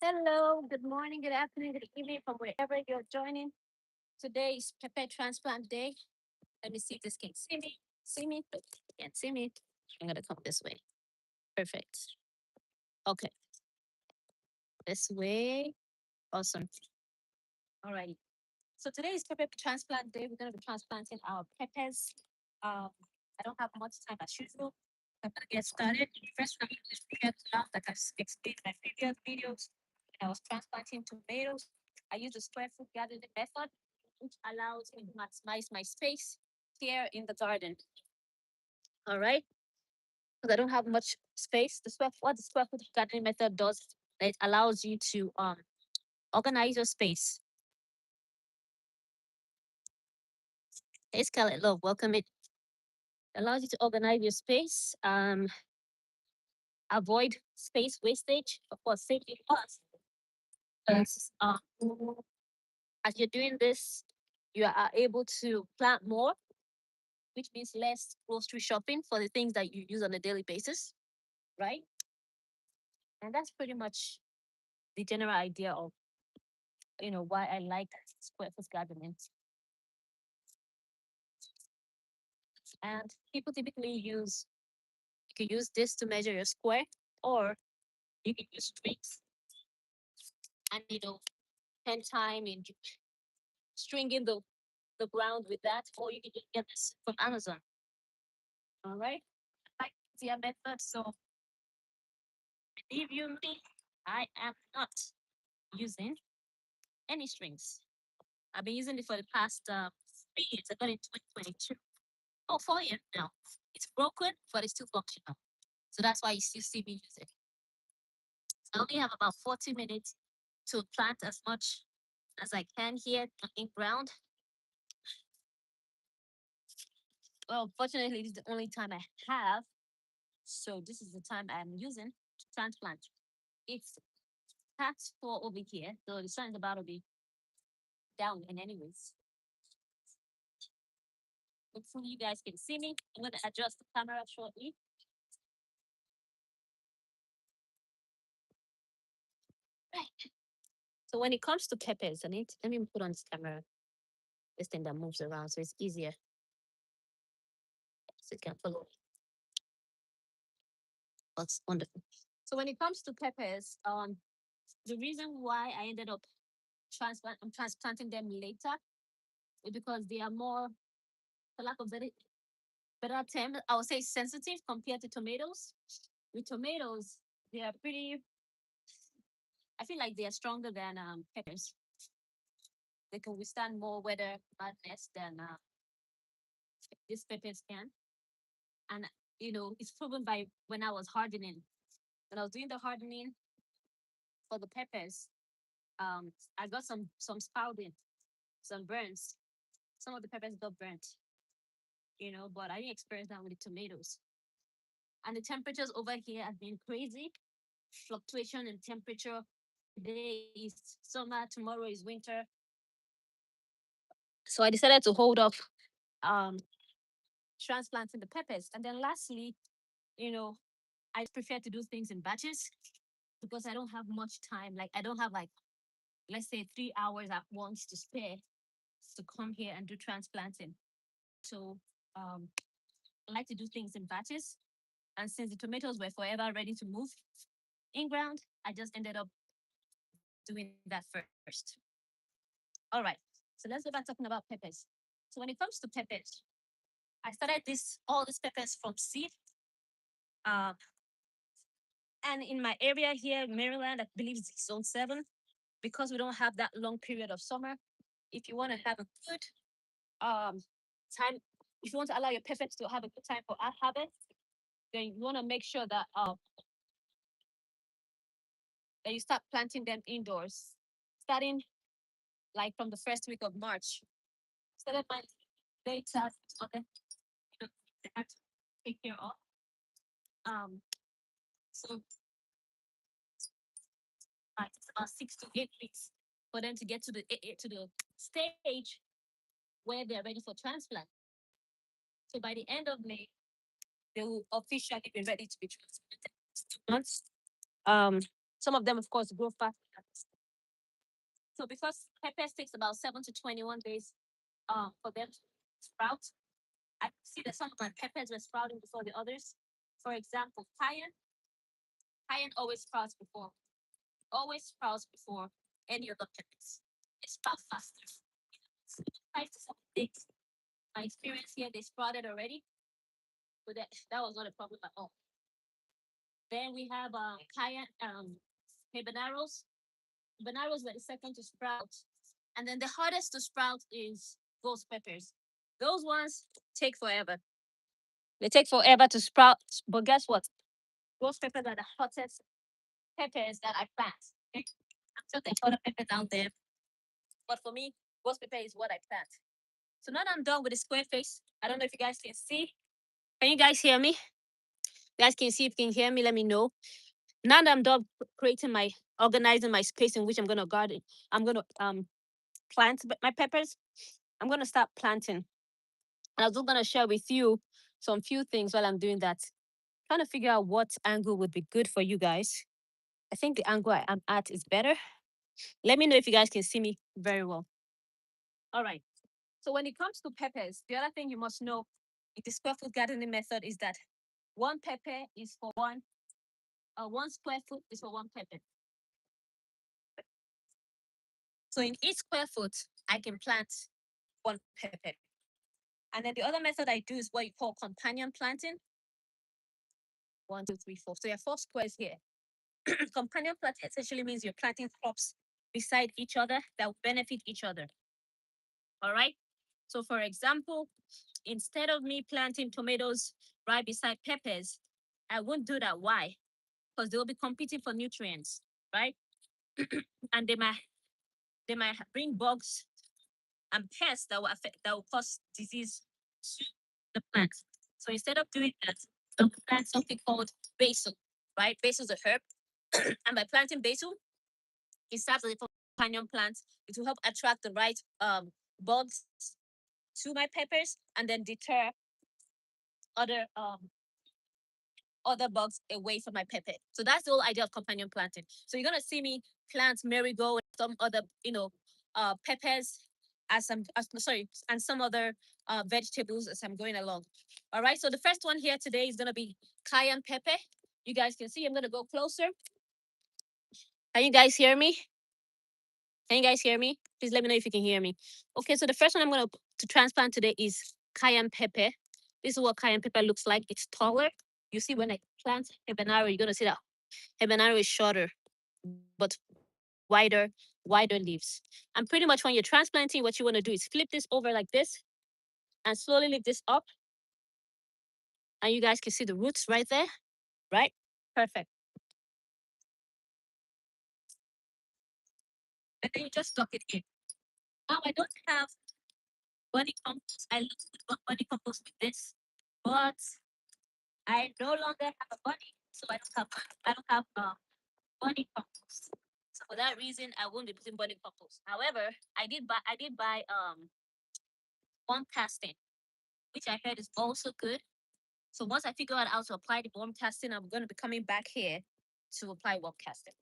Hello, good morning, good afternoon, good evening from wherever you're joining. Today is pepper transplant day. Let me see if this can see me. See me? But you can't see me. I'm gonna come this way. Perfect. Okay, this way. Awesome. All right. So today is pepper transplant day. We're gonna be transplanting our peppers. Um, I don't have much time as usual. I'm gonna get started. First, I'm gonna just prepare now, like I explained in my previous videos. When I was transplanting tomatoes, I use the square foot gardening method, which allows me to maximize my space here in the garden. All right, because I don't have much space. What the square foot gardening method does, it allows you to organize your space. Hey, Scarlett Love, welcome it. Allows you to organize your space, avoid space wastage, of course, safety first. Because as you're doing this, you are able to plant more, which means less grocery shopping for the things that you use on a daily basis, right? And that's pretty much the general idea of why I like square foot gardening. And people typically you can use this to measure your square, or you can use strings and spend time in stringing the ground with that, or you can just get this from Amazon. All right. Like the method. So believe you me, I am not using any strings. I've been using it for the past 3 years. I got it in 2022. Oh, 4 years now. It's broken, but it's still functional. So that's why you still see me use it. I only have about 40 minutes to plant as much as I can here in ground. Well, fortunately, this is the only time I have. So this is the time I'm using to transplant. It's past 4 over here, so the sun is about to be down in anyways. Hopefully you guys can see me. I'm going to adjust the camera shortly. Right. So when it comes to peppers, let me put on this camera, this thing that moves around so it's easier. So you can follow. That's wonderful. So when it comes to peppers, the reason why I ended up I'm transplanting them later is because they are more, for lack of better term, I would say sensitive compared to tomatoes. With tomatoes, they are pretty. I feel like they are stronger than peppers. They can withstand more weather madness than these peppers can. And it's proven by when I was hardening. When I was doing the hardening for the peppers, I got some sprouting, some burns. Some of the peppers got burnt, but I didn't experience that with the tomatoes. And the temperatures over here have been crazy. Fluctuation in temperature. Today is summer, tomorrow is winter. So I decided to hold off um, transplanting the peppers. And then lastly, you know, I prefer to do things in batches because I don't have much time. Like I don't have like let's say 3 hours at once to spare to come here and do transplanting. So I like to do things in batches. And since the tomatoes were forever ready to move in ground, I just ended up doing that first. All right. So let's go back talking about peppers. So when it comes to peppers, I started all these peppers from seed. Uh, and in my area here, Maryland, I believe it's zone 7, because we don't have that long period of summer. If you want to have a good um time, if you want to allow your peppers to have a good time for harvest, then you want to make sure that you start planting them indoors, starting like from the first week of March. Started my dates out so that they have to take care of. Um, so it's about 6 to 8 weeks for them to get to the stage where they're ready for transplant. So by the end of May, they will officially be ready to be transplanted. 2 months. Um, some of them, of course, grow fast. So because peppers takes about 7 to 21 days for them to sprout, I see that some of my peppers were sprouting before the others. For example, cayenne always sprouts before any other peppers. It sprouts faster. 5 to 7 days. My experience here, they sprouted already, so that was not a problem at all. Then we have cayenne habaneros. Habaneros were the second to sprout, and then the hardest to sprout is ghost peppers. Those ones take forever. They take forever to sprout, but guess what? Ghost peppers are the hottest peppers that I plant. Okay? I'm sure there's other peppers out there, but for me, ghost pepper is what I plant. So now that I'm done with the square face, I don't know if you guys can see. Can you guys hear me? You guys can see if you can hear me. Let me know. Now that I'm done creating organizing my space in which I'm gonna garden, I'm gonna plant my peppers. I'm gonna start planting. And I was just gonna share with you some few things while I'm doing that. Trying to figure out what angle would be good for you guys. I think the angle I'm at is better. Let me know if you guys can see me very well. All right. So when it comes to peppers, the other thing you must know in the square foot gardening method is that one pepper is for one square foot is for one pepper. So in each square foot, I can plant one pepper. And then the other method I do is what you call companion planting. 1, 2, 3, 4. So you have 4 squares here. Companion planting essentially means you're planting crops beside each other that will benefit each other. All right. So for example, instead of me planting tomatoes right beside peppers, I won't do that. Why? Because they will be competing for nutrients, right? And they might bring bugs and pests that will cause disease to the plant. So instead of doing that, I'll plant something called basil, right? Basil is a herb. And by planting basil, it serves as a companion plant. It will help attract the right bugs to my peppers and then deter other bugs away from my pepper. So that's the whole idea of companion planting. So you're gonna see me plant marigold and some other, peppers and some other vegetables as I'm going along. All right. So the first one here today is gonna be cayenne pepper. You guys can see. I'm gonna go closer. Can you guys hear me? Can you guys hear me? Please let me know if you can hear me. Okay. So the first one I'm gonna to transplant today is cayenne pepper. This is what cayenne pepper looks like. It's taller. You see, when I plant habanero, you're gonna see that habanero is shorter, but wider, wider leaves. And pretty much when you're transplanting, what you want to do is flip this over like this and slowly lift this up. And you guys can see the roots right there, right? Perfect. And then you just stuck it in. Now I don't have bunny compost. I looked at bunny compost with this, but I no longer have a bunny, so I don't have bunny compost. So for that reason, I won't be putting bunny compost. However, I did buy worm casting, which I heard is also good. So once I figure out how to apply the worm casting, I'm going to be coming back here to apply worm casting.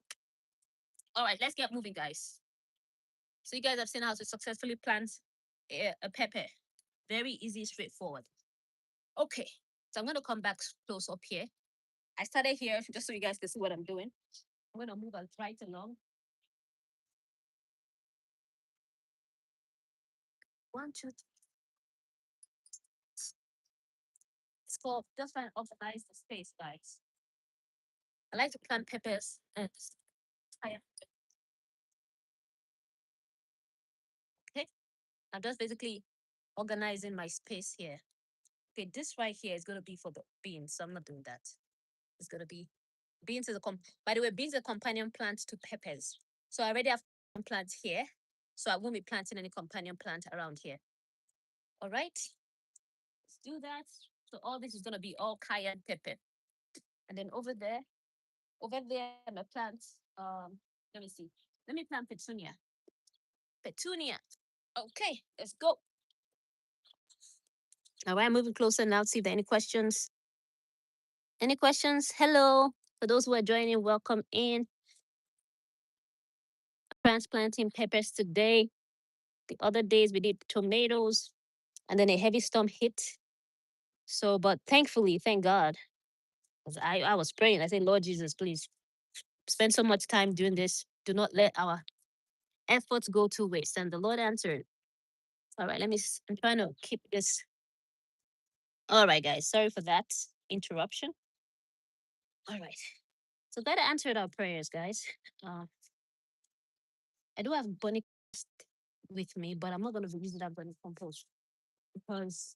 All right, let's get moving, guys. So you guys have seen how to successfully plant a pepper. Very easy, straightforward. Okay, so I'm going to come back close up here. I started here just so you guys can see what I'm doing. I'm going to move right along. 1, 2, 3. It's called just trying to organize the space, guys. I like to plant peppers and okay. I'm just basically organizing my space here. Okay, this right here is going to be for the beans, so I'm not doing that. It's going to be beans is by the way, beans are companion plant to peppers. So I already have plants here, so I won't be planting any companion plant around here. All right, let's do that. So all this is going to be all cayenne pepper. And then over there, my plants, let me see. Let me plant petunia. Petunia. Okay, let's go. All right, moving closer now to see if there are any questions. Any questions? Hello. For those who are joining, welcome in. transplanting peppers today. The other days we did tomatoes, and then a heavy storm hit. So, but thankfully, thank God, 'cause I was praying. I said, Lord Jesus, please spend so much time doing this. Do not let our efforts go to waste. And the Lord answered. All right, I'm trying to keep this. All right, guys, sorry for that interruption. All right. So God answered our prayers, guys. Uh, I do have bunny with me, but I'm not going to be using that bunny compost because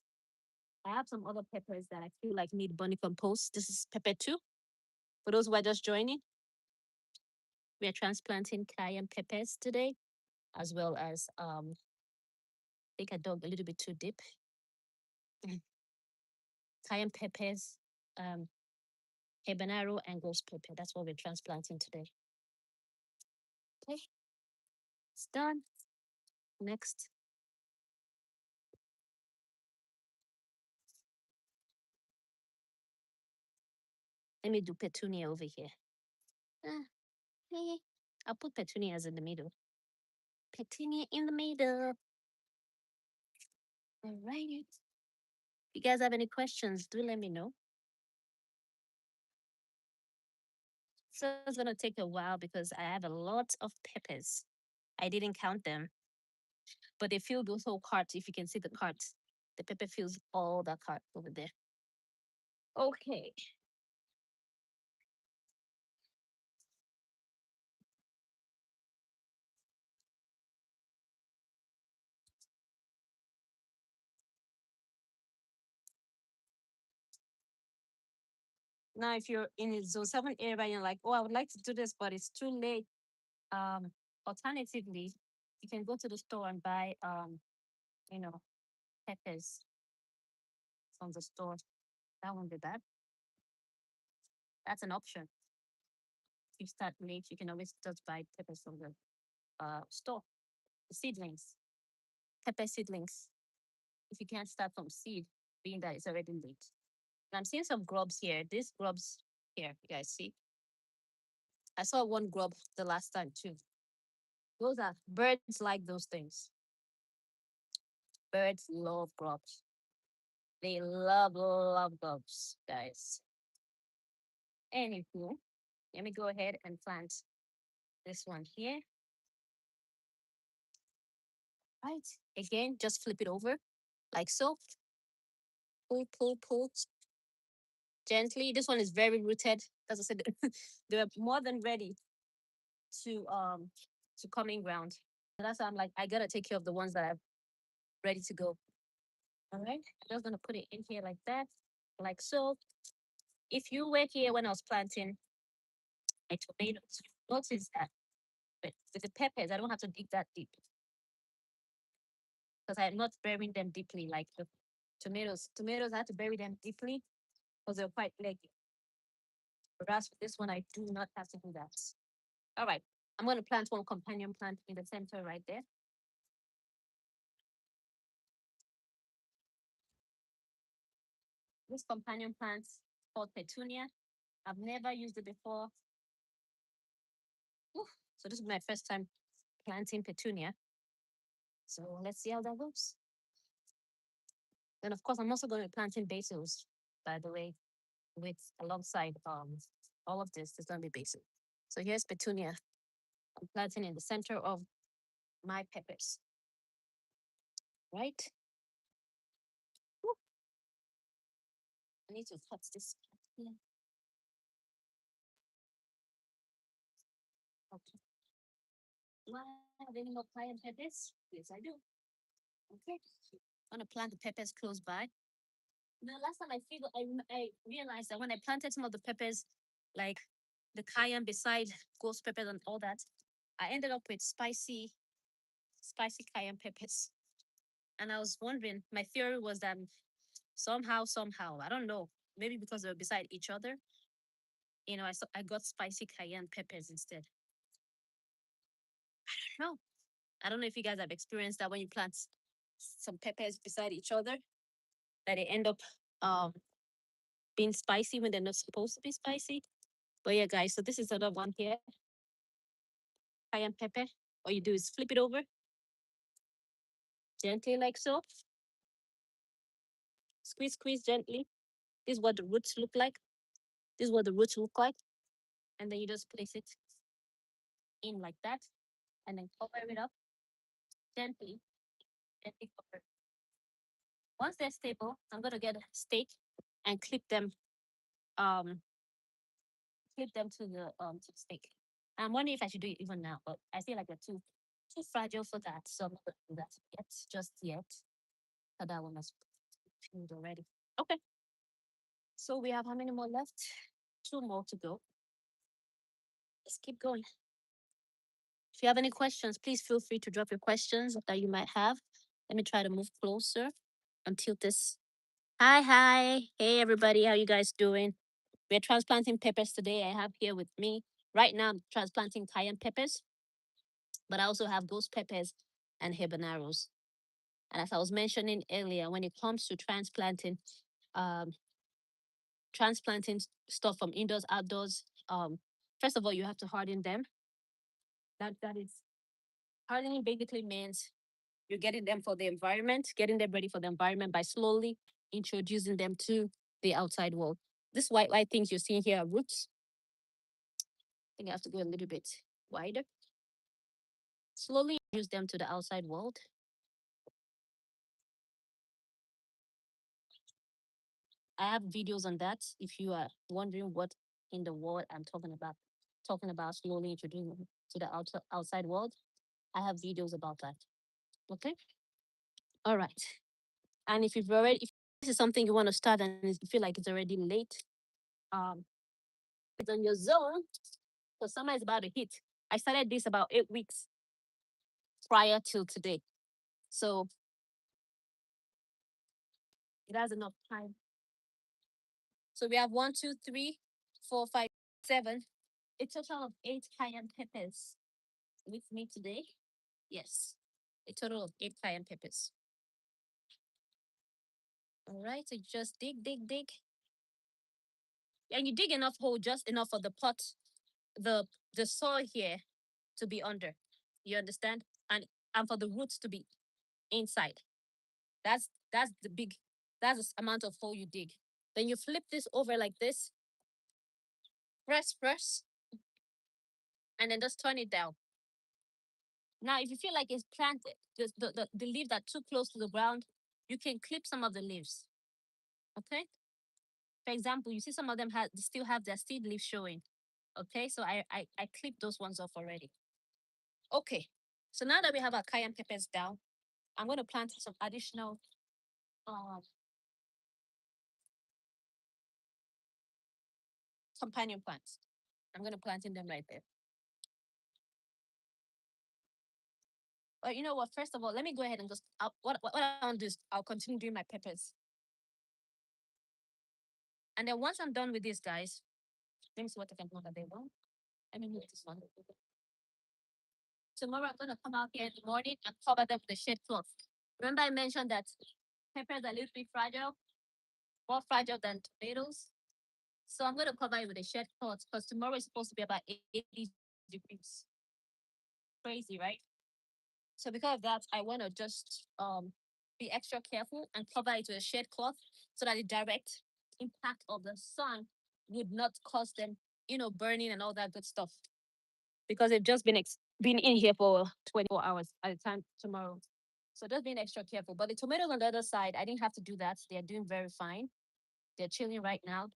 I have some other peppers that I feel like need bunny compost. This is pepper two. For those who are just joining, we are transplanting cayenne peppers today, as well as I think I dug a little bit too deep. Cayenne peppers, um, habanero, and ghost pepper. That's what we're transplanting today. Okay, it's done. Next, let me do petunia over here. Ah, I'll put petunias in the middle. Petunia in the middle. All righty. If you guys have any questions, do let me know. So it's gonna take a while because I have a lot of peppers. I didn't count them, but they fill those whole carts. If you can see the carts, the pepper fills all the cart over there. Okay. Now, if you're in a zone 7 area and you're like, oh, I would like to do this, but it's too late. Um, Alternatively, you can go to the store and buy you know, peppers from the store. That won't be bad. That's an option. If you start late, you can always just buy peppers from the store. The seedlings, pepper seedlings. If you can't start from seed, being that it's already late. And I'm seeing some grubs here. These grubs here, you guys see? I saw one grub the last time too. Those are birds like those things. Birds love grubs. They love grubs, guys. Anywho, let me go ahead and plant this one here. Right. Again, just flip it over like so. Pull, pull, pull gently. This one is very rooted. As I said, they're more than ready to come in ground. So that's why I'm like, I gotta take care of the ones that are ready to go. All right. I'm just gonna put it in here like that, like so. If you were here when I was planting my tomatoes, you notice that with the peppers, I don't have to dig that deep because I'm not burying them deeply like the tomatoes. Tomatoes, I have to bury them deeply because they're quite leggy. Whereas for this one, I do not have to do that. All right. I'm going to plant one companion plant in the center right there. This companion plant called Petunia. I've never used it before. Oof. So this is my first time planting Petunia. So let's see how that goes. Then of course I'm also going to be planting basils, by the way, with alongside all of this. There's going to be basil. So here's Petunia. I'm planting in the center of my peppers. Right? Woo. I need to cut this. Yeah. Okay. Do I have any more cayenne peppers? Yes, I do. Okay. I'm gonna plant the peppers close by. The last time I realized that when I planted some of the peppers, like the cayenne beside ghost peppers and all that, I ended up with spicy cayenne peppers. And I was wondering, my theory was that somehow, I don't know, maybe because they were beside each other, I got spicy cayenne peppers instead. No, I don't know if you guys have experienced that when you plant some peppers beside each other, that they end up um being spicy when they're not supposed to be spicy. But yeah, guys, so this is another one here, cayenne pepper. What you do is flip it over gently like so. Squeeze, squeeze gently. This is what the roots look like. This is what the roots look like. And then you just place it in like that. And then cover it up gently. Gently cover. Once they're stable, I'm gonna get a stake and um clip them to the stake. I'm wondering if I should do it even now, but I feel like they're too fragile for that. So I'm not gonna do that yet, just yet. So that one is peeled already. Okay. So we have how many more left? Two more to go. Let's keep going. If you have any questions, please feel free to drop your questions that you might have. Let me try to move closer until this. Hi, hi. Hey, everybody. How you guys doing? We're transplanting peppers today. I have here with me right now, I'm transplanting cayenne peppers, but I also have ghost peppers and habaneros. And as I was mentioning earlier, when it comes to um, transplanting stuff from indoors, outdoors, first of all, you have to harden them. That is hardening basically means you're getting them for the environment, getting them ready for the environment by slowly introducing them to the outside world. This white things you're seeing here are roots. I think I have to go a little bit wider. Slowly introduce them to the outside world. I have videos on that if you are wondering what in the world I'm talking about. Talking about slowly introducing them to the outside world. I have videos about that. Okay. All right. And if this is something you want to start and you feel like it's already late, um, it's on your zone because summer is about to hit. I started this about 8 weeks prior till today, so it has enough time. So we have one, two, three, four, five, seven, a total of 8 cayenne peppers with me today. Yes, a total of 8 cayenne peppers. All right, so you just dig, dig, dig, and you dig enough hole, just enough for the pot, the the soil here to be under. You understand? And for the roots to be inside. That's the big that's the amount of hole you dig. Then you flip this over like this, press, and then just turn it down. Now, if you feel like it's planted, the leaves are too close to the ground, you can clip some of the leaves. Okay. For example, you see some of them still have their seed leaves showing. Okay, so I clipped those ones off already. Okay, so now that we have our cayenne peppers down, I'm going to plant some additional um, companion plants. I'm going to plant in them right there. But you know what? First of all, let me go ahead and what I want to do is I'll continue doing my peppers. And then once I'm done with these guys, let me see what I can do that they want. Let me move this one. Tomorrow I'm gonna come out here in the morning and cover them with a shade cloth. Remember I mentioned that peppers are a little bit fragile, more fragile than tomatoes. So I'm gonna cover it with a shade cloth because tomorrow is supposed to be about 80 degrees. Crazy, right? So because of that, I wanna just be extra careful and cover it with a shade cloth so that the direct impact of the sun would not cause them, burning and all that good stuff. Because they've just been in here for 24 hours at a time tomorrow. So just being extra careful. But the tomatoes on the other side, I didn't have to do that. They're doing very fine. They're chilling right now.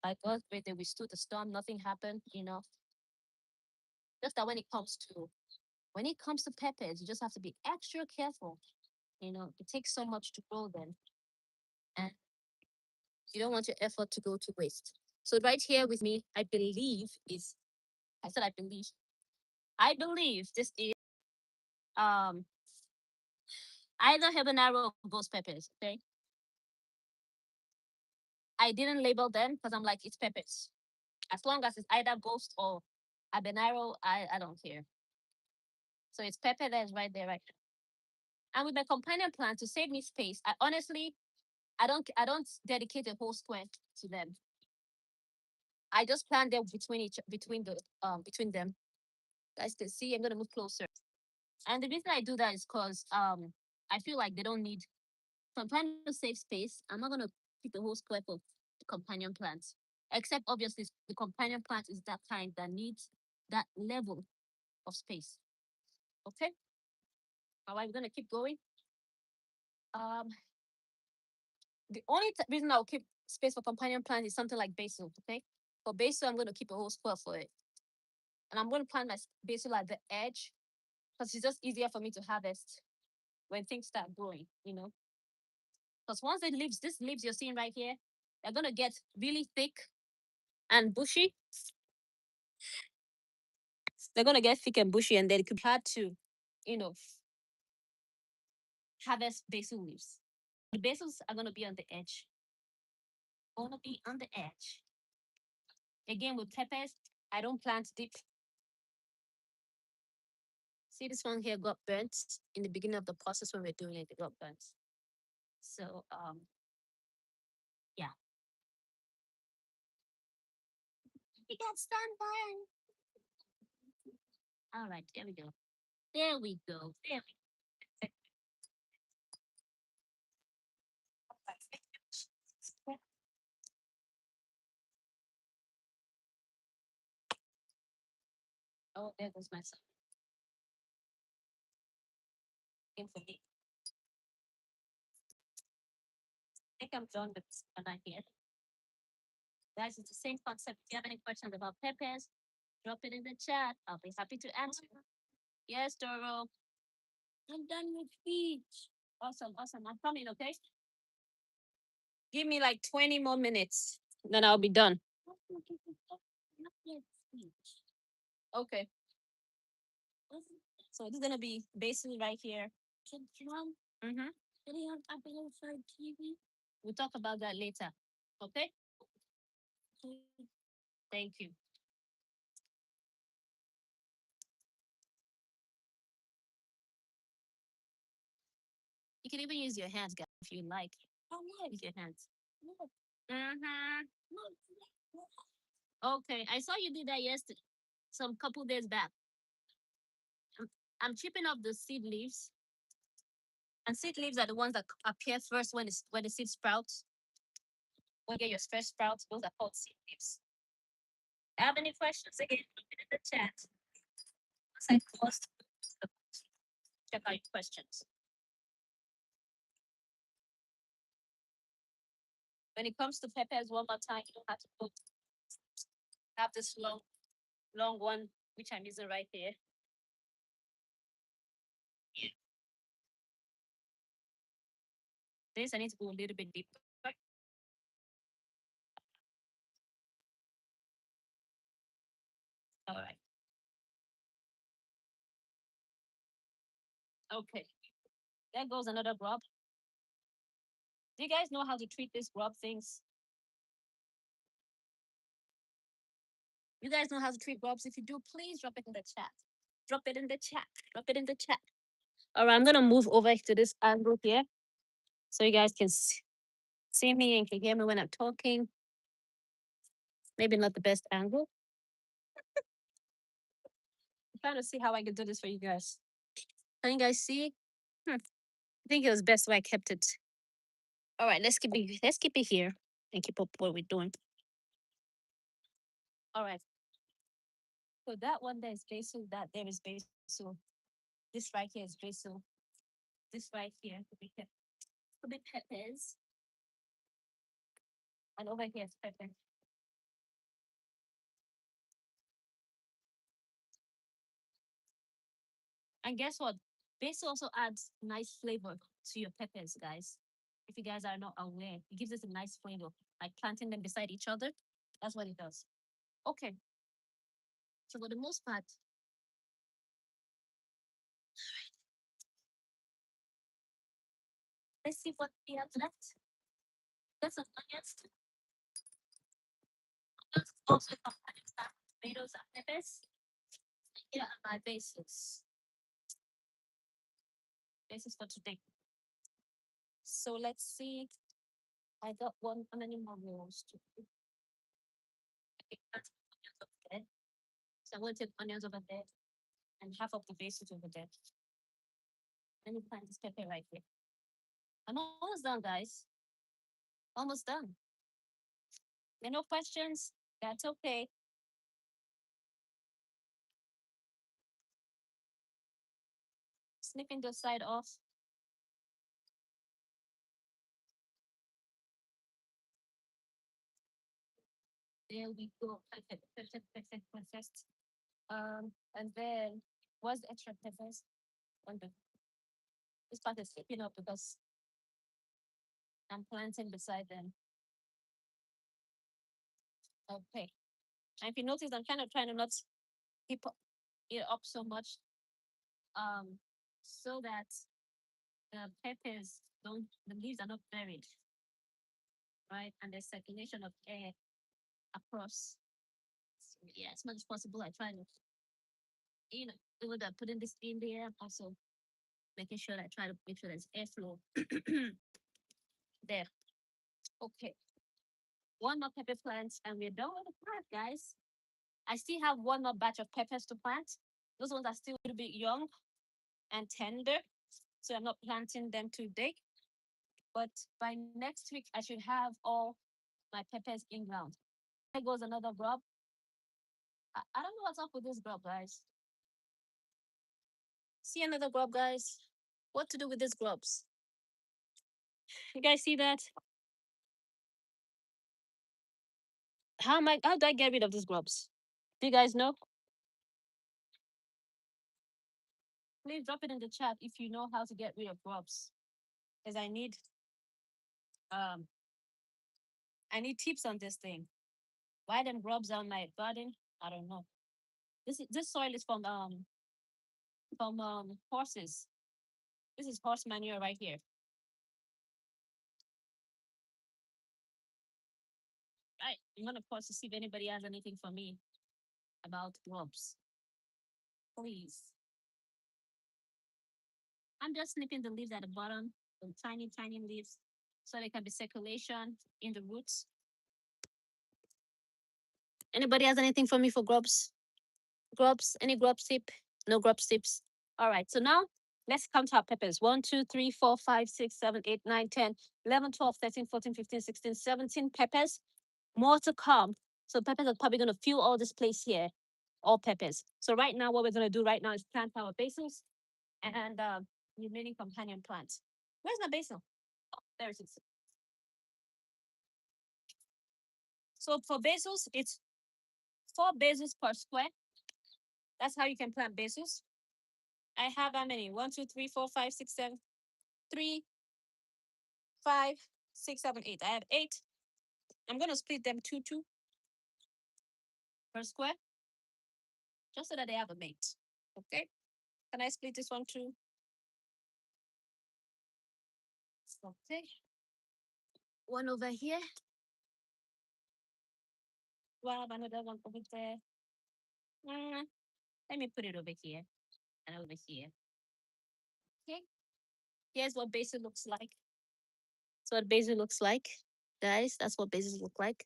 By God's grace, they withstood the storm. Nothing happened. Just that when it comes to peppers, you just have to be extra careful. It takes so much to grow them, and you don't want your effort to go to waste. So right here with me, I believe is I said I believe this is um either habanero or ghost peppers. Okay, I didn't label them because I'm like it's peppers. As long as it's either ghost or habanero, I don't care. So it's pepper that is right there, right now. And with my companion plant to save me space, I don't dedicate a whole square to them. I just plant them between them. Guys can see, I'm gonna move closer. And the reason I do that is because I feel like they don't need. So I'm trying to save space. I'm not gonna keep the whole square for the companion plants. Except obviously the companion plant is that kind that needs that level of space. Okay. All right, we're gonna keep going. Um, the only reason I'll keep space for companion plant is something like basil. Okay. For basil, I'm gonna keep a whole square for it, and I'm gonna plant my basil at the edge because it's just easier for me to harvest when things start growing. Because once the leaves, these leaves you're seeing right here, they're gonna get really thick and bushy. They're gonna get thick and bushy, and then it could be hard to, you know, harvest basil leaves. The basils are gonna be on the edge. Gonna be on the edge. Again, with peppers, I don't plant deep. See, this one here got burnt in the beginning of the process when we're doing it. It got burnt. So, yeah, it got sunburned. All right, there we go. There we go. There we go. Oh, there goes my son. In for me. I think I'm done with this one here. Guys, it's the same concept. If you have any questions about peppers, drop it in the chat. I'll be happy to answer. Yes, Doro. I'm done with speech. Awesome, awesome. I'm coming, okay? Give me like 20 more minutes, then I'll be done. Okay. So this is gonna be basically right here. Mm-hmm. We'll talk about that later. Okay? Thank you. You can even use your hands, guys, if you like. Use your hands. Mm-hmm. Okay, I saw you did that yesterday, some couple days back. I'm, I'm chipping off the seed leaves, and seed leaves are the ones that appear first when the seed sprouts. When you get your first sprouts, those are called seed leaves. Have any questions again? Put it in the chat. Once I close, check out your questions. When it comes to peppers, one more time, you don't have to have this long one, which I'm using right here. This I need to go a little bit deeper. All right. Okay. There goes another grub. Do you guys know how to treat these grub things? You guys know how to treat grubs? If you do, please drop it in the chat. Drop it in the chat. Drop it in the chat. All right, I'm gonna move over to this angle here, so you guys can see me and can hear me when I'm talking. Maybe not the best angle. I'm trying to see how I can do this for you guys. Can you guys see? I think it was best way I kept it. All right, let's keep it here and keep up what we're doing. All right. So that one there is basil. That there is basil. This right here is basil. This right here could be peppers, and over here is pepper. And guess what? Basil also adds nice flavor to your peppers, guys. If you guys are not aware, it gives us a nice flavor. Like planting them beside each other, that's what it does. Okay. So for the most part, let's see what we have left. That's some onions. Also tomatoes and peppers. Here are my bases. Bases for today. So let's see. I got one. How many more rolls to do? Okay, that's onions over there. So I'm going to take onions over there. and half of the bases over there. Let me plant this pepper right here. I'm almost done, guys. Almost done. There are no questions. That's okay. Snipping the side off. There we go. Perfect, perfect, perfect, perfect. And then what's the extra peppers? On the this part is slipping up because I'm planting beside them. Okay. And if you notice, I'm kind of trying to not keep it up so much, um, so that the peppers don't, the leaves are not buried, right? And there's circulation of air across. So, yeah, as much as possible, I try to, you know, with putting this in there, also making sure I try to make sure there's airflow there. Okay. One more pepper plant, and we're done with the plant, guys. I still have one more batch of peppers to plant. Those ones are still a little bit young and tender, so I'm not planting them today. But by next week, I should have all my peppers in ground. There goes another grub. I don't know what's up with this grub, guys. See another grub, guys. What to do with these grubs? You guys see that? How do I get rid of these grubs? Do you guys know? Please drop it in the chat if you know how to get rid of grubs. Because um I need tips on this thing. Why them grubs on my garden? I don't know. This soil is from horses. This is horse manure right here. Right. I'm gonna pause to see if anybody has anything for me about grubs. Please. I'm just snipping the leaves at the bottom, the tiny, tiny leaves, so there can be circulation in the roots. Anybody has anything for me for grubs? Grubs? Any grub tip? No grub tips. All right. So now let's count our peppers. 1, 2, 3, 4, 5, 6, 7, 8, 9, 10, 11, 12, 13, 14, 15, 16, 17 peppers. More to come. So peppers are probably going to fill all this place here. All peppers. So right now, what we're going to do right now is plant our basils and remaining companion plants. Where's my basil? Oh, there it is. So for basils, it's 4 basils per square. That's how you can plant basils. I have how many? 1, 2, 3, 4, 5, 6, 7, 3, 5, 6, 7, 8. I have 8. I'm going to split them 2, 2 per square, just so that they have a mate. Okay. Can I split this one too? Okay. One over here. Well, another one over there. Let me put it over here and over here. Okay. Here's what basil looks like. That's what basil looks like, guys. That's what basil look like.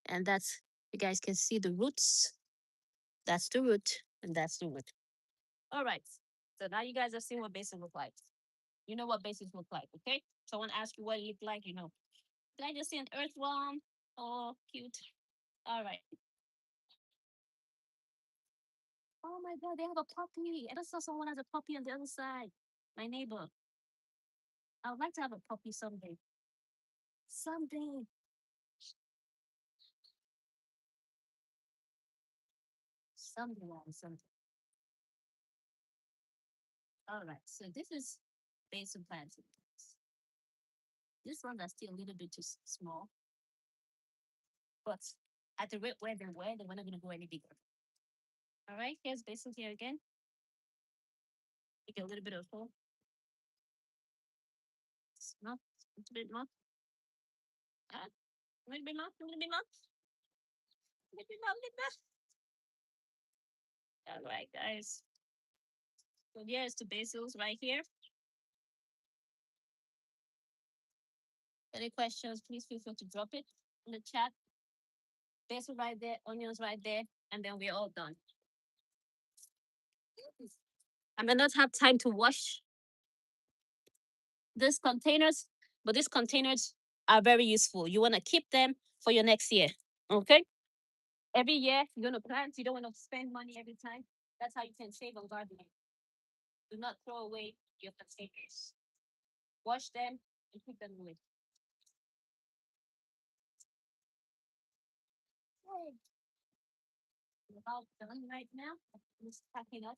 And that's, you guys can see the roots. That's the root, and that's the root. All right. So now you guys have seen what basil look like. You know what basil look like, okay? Someone asks you what it look like, you know. Did I just see an earthworm? Oh, cute. All right. Oh my god, they have a puppy. I just saw someone has a puppy on the other side. My neighbor. I would like to have a puppy someday. Someday. Someday, someday. All right. So this is basil plants. This ones are still a little bit too small, but at the rate where they were not going to go any bigger. All right. Here's basil here again. Make a little bit of hole. Not a little bit more. A little bit more. A little bit more. A little bit more. A little bit more. All right, guys. So here's the basils right here. Any questions, please feel free to drop it in the chat. Basil right there, onions right there, and then we're all done. I may not have time to wash these containers, but these containers are very useful. You want to keep them for your next year. Okay. Every year you're gonna plant. You don't want to spend money every time. That's how you can save on gardening. Do not throw away your containers. Wash them and keep them away. I'm about done right now. I'm just packing up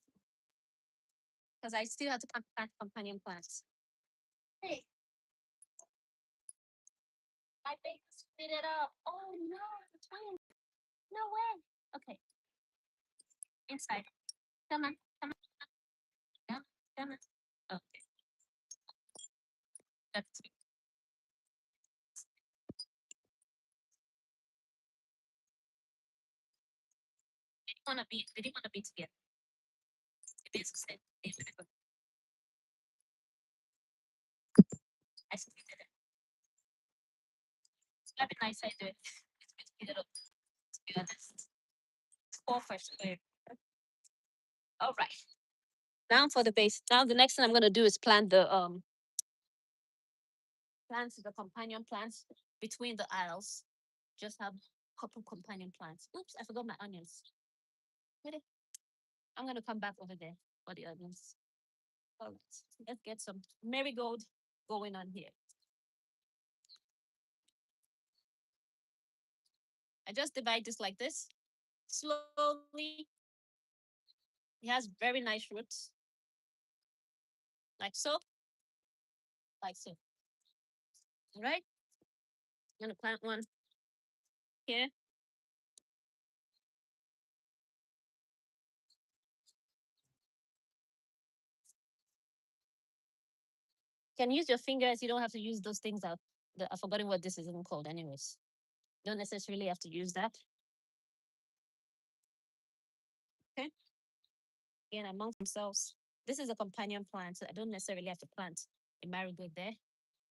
because I still have to plant companion plants. Hey, my baby spit it up. Oh no, the twin. No way. Okay, inside. Come on, come on, come on, come on. Okay, that's it. They didn't wanna be together. It is said. I spit it. It's not a nice idea. It's spit it up. To be honest, it's all first. All right. Now for the base. Now the next thing I'm gonna do is plant the plants, the companion plants between the aisles. Just have a couple companion plants. Oops, I forgot my onions. Ready? I'm gonna come back over there for the onions. All right, let's get some marigold going on here. I just divide this like this, slowly. It has very nice roots, like so, like so. All right, I'm gonna plant one here. You can use your fingers. You don't have to use those things out. I've forgotten what this is even called, anyways. You don't necessarily have to use that. Okay. Again, among themselves. This is a companion plant, so I don't necessarily have to plant a marigold there.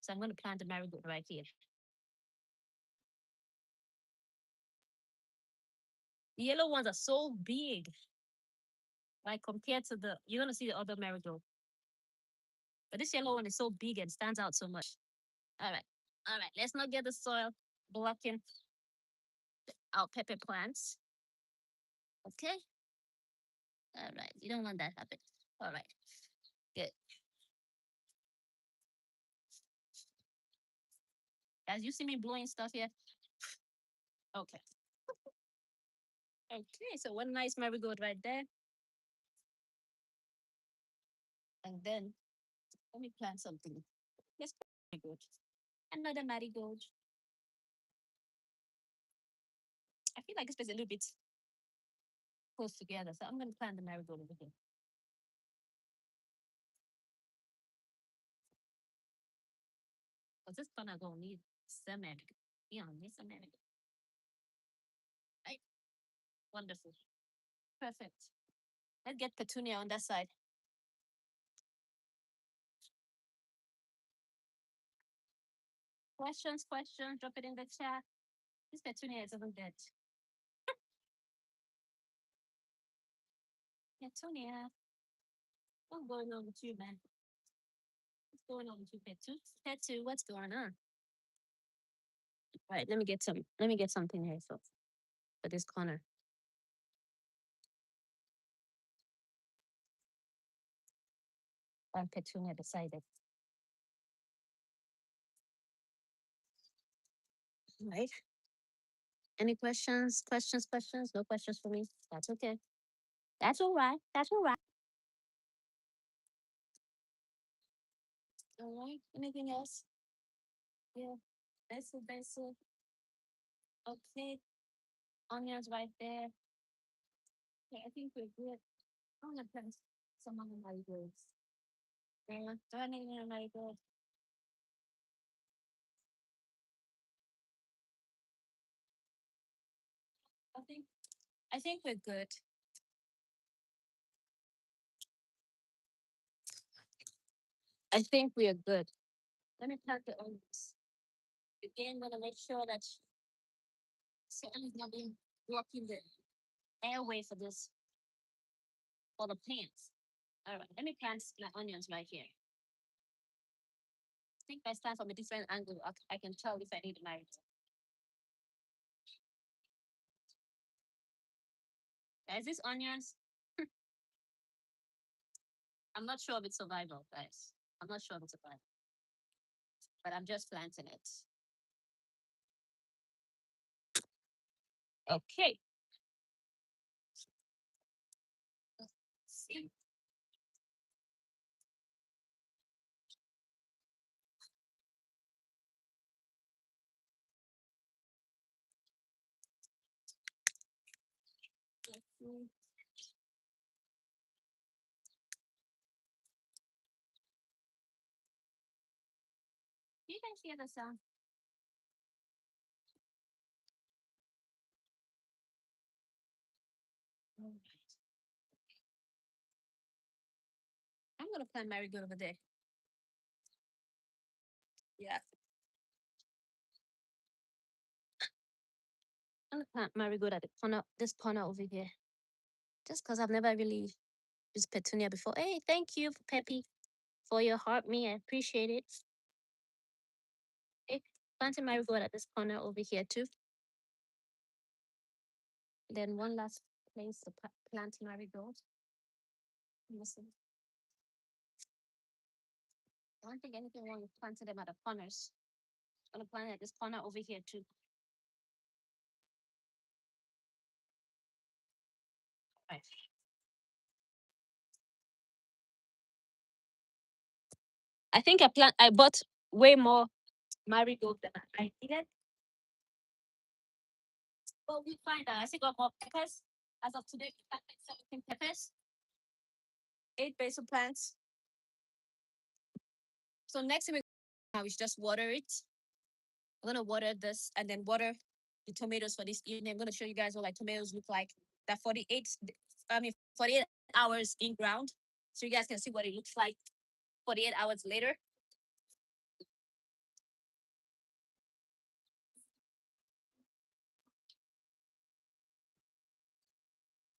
So I'm going to plant a marigold right here. The yellow ones are so big, like compared to you're going to see the other marigold. But this yellow one is so big and stands out so much. All right. All right. Let's not get the soil blocking our pepper plants. Okay. All right. You don't want that happen. All right. Good. Guys, you see me blowing stuff here? Okay. Okay. So one nice marigold right there. And then let me plant something. Let's plant marigold. Another marigold. I feel like it's a little bit close together, so I'm going to plant the marigold over here. Because this corner going to need some marigold. Yeah, need some marigold. Right? Wonderful. Perfect. Let's get petunia on that side. Questions, drop it in the chat. This petunia is even dead. Petunia. What's going on with you, man? What's going on with you, Petu? Petu, what's going on? All right, let me get something here for this corner. And petunia beside it. All right. Any questions? Questions? No questions for me? That's okay. That's all right. That's all right. All right. Anything else? Yeah. Basil. Okay. Onions right there. Okay, I think we're good. I'm gonna plant some of the marigolds. Yeah. Do I need any marigold? I think I think we're good. I think we are good. Let me plant the onions. Again, gonna make sure that soil is not being blocking the airway for this. for the plants. All right, let me plant my onions right here. I think if I stand from a different angle, I can tell if I need my. Guys, these onions, I'm not sure of its survival, guys. I'm not sure of its survival, but I'm just planting it. Okay. Let's see. Let's see. Do you guys hear the sound? All right. I'm gonna plant marigold over there. Yeah. I'm gonna plant marigold at the corner, this corner over here. Just because I've never really used petunia before. Hey, thank you, Peppy, for your heart. Me, I appreciate it. Hey, planting marigold at this corner over here too. Then one last place to plant marigold. Listen, I don't think anything wrong with planting them at the corners. I'm gonna plant at this corner over here too. Right. I think I bought way more marigold than I needed. But we find out I still got more peppers. As of today, we planted 17 peppers, 8 basil plants. So next thing we now is just water it. I'm gonna water this and then water the tomatoes for this evening. I'm gonna show you guys what like tomatoes look like. That 48 hours in ground. So you guys can see what it looks like 48 hours later.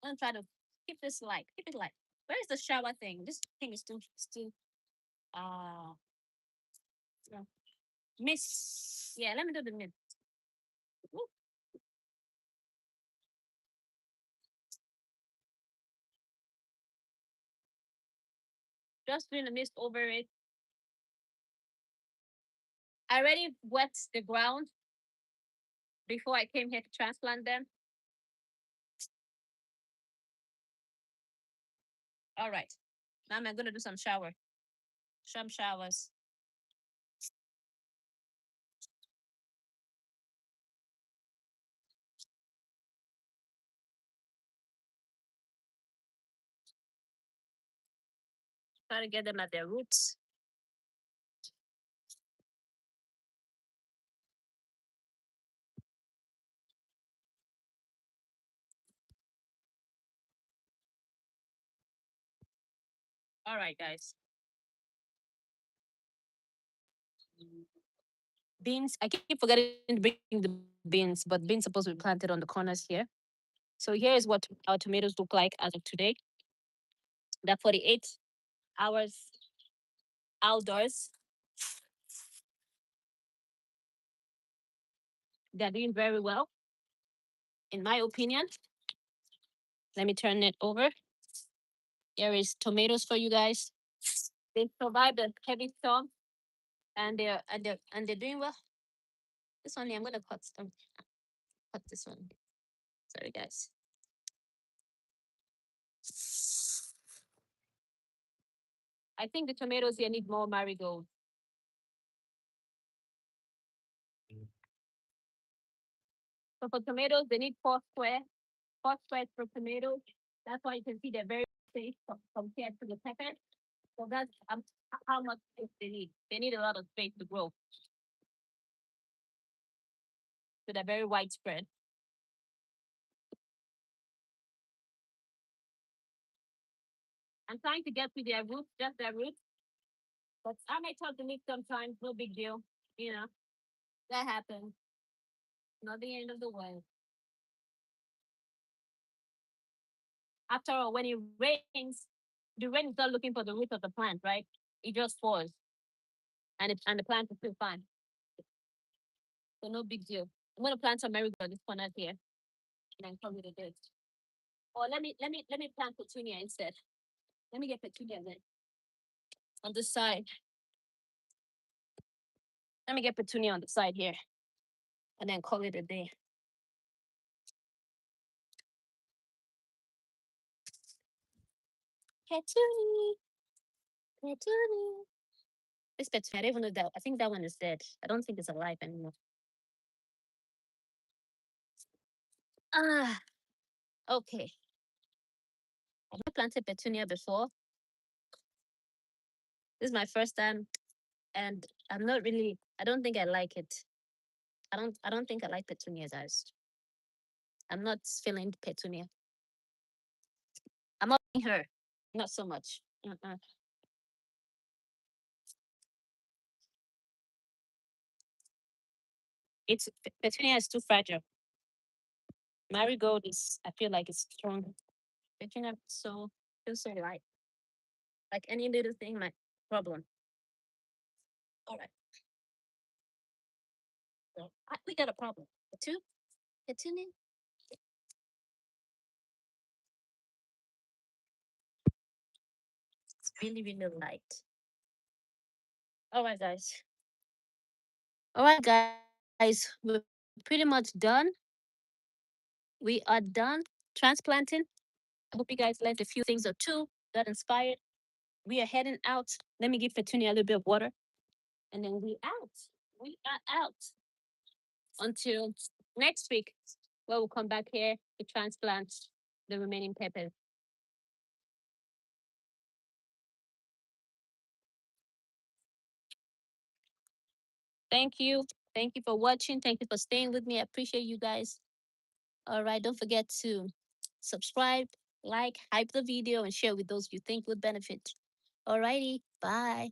I'm gonna try to keep this light. Keep it light. Where is the shower thing? This thing is still uh yeah. Mist. Yeah, let me do the mist. Woo. Just doing the mist over it. I already wet the ground before I came here to transplant them. All right. Now I'm gonna do some showers. Try to get them at their roots. All right, guys. Beans. I keep forgetting to bring the beans, but beans supposed to be planted on the corners here. So here is what our tomatoes look like as of today. They're 48 hours outdoors. They're doing very well, in my opinion. Let me turn it over. Here is tomatoes for you guys. They survived a heavy storm, and they're doing well. This one, I'm gonna cut this one. Sorry, guys. I think the tomatoes here need more marigold. So for tomatoes, they need four squares per tomato. That's why you can see they're very safe compared to the peppers. So that's how much space they need. They need a lot of space to grow. So they're very widespread. I'm trying to get to their roots, just their roots. But I may talk to Nick sometimes, no big deal. You know, that happens. Not the end of the world. After all, when it rains, the rain is not looking for the root of the plant, right? It just falls, and the plant is still fine. So no big deal. I'm gonna plant some marigold this corner here, and then come with a dirt. Or let me plant petunia instead. Let me get petunia then on this side. Let me get petunia on the side here, and then call it a day. Petunia, petunia. This petunia, I don't even know that. I think that one is dead. I don't think it's alive anymore. Ah, okay. I've not planted petunia before. This is my first time, and I'm not really. I don't think I like it. I don't think I like petunias, guys. I'm not feeling petunia. I'm not feeling her. Not so much. It's petunia is too fragile. Marigold is. I feel like it's strong. Petunia so feels so light. Like any little thing, my problem. All right. So we got a problem. Petunia. It's really really light. All right, guys. All right, guys. We're pretty much done. We are done transplanting. I hope you guys learned a few things or two, got inspired. We are heading out. Let me give Petunia a little bit of water, and then we out. We are out until next week, where we'll come back here to transplant the remaining peppers. Thank you. Thank you for watching. Thank you for staying with me. I appreciate you guys. All right. Don't forget to subscribe, like, hype the video, and share with those you think would benefit. Alrighty. Bye.